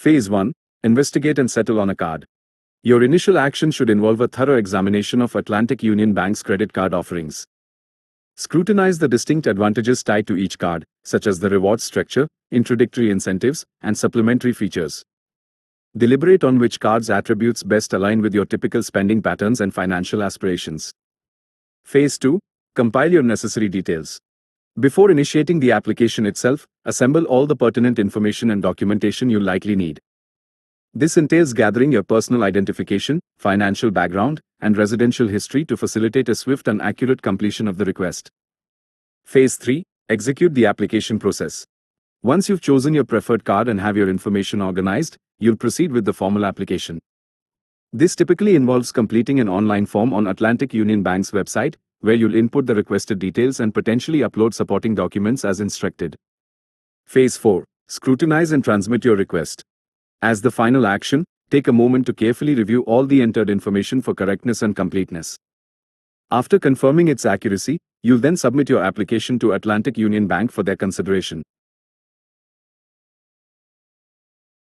Phase 1. Investigate and settle on a card. Your initial action should involve a thorough examination of Atlantic Union Bank's credit card offerings. Scrutinize the distinct advantages tied to each card, such as the rewards structure, introductory incentives, and supplementary features. Deliberate on which card's attributes best align with your typical spending patterns and financial aspirations. Phase 2. Compile your necessary details. Before initiating the application itself, assemble all the pertinent information and documentation you'll likely need. This entails gathering your personal identification, financial background, and residential history to facilitate a swift and accurate completion of the request. Phase 3. Execute the application process. Once you've chosen your preferred card and have your information organized, you'll proceed with the formal application. This typically involves completing an online form on Atlantic Union Bank's website, where you'll input the requested details and potentially upload supporting documents as instructed. Phase 4. Scrutinize and transmit your request. As the final action, take a moment to carefully review all the entered information for correctness and completeness. After confirming its accuracy, you'll then submit your application to Atlantic Union Bank for their consideration.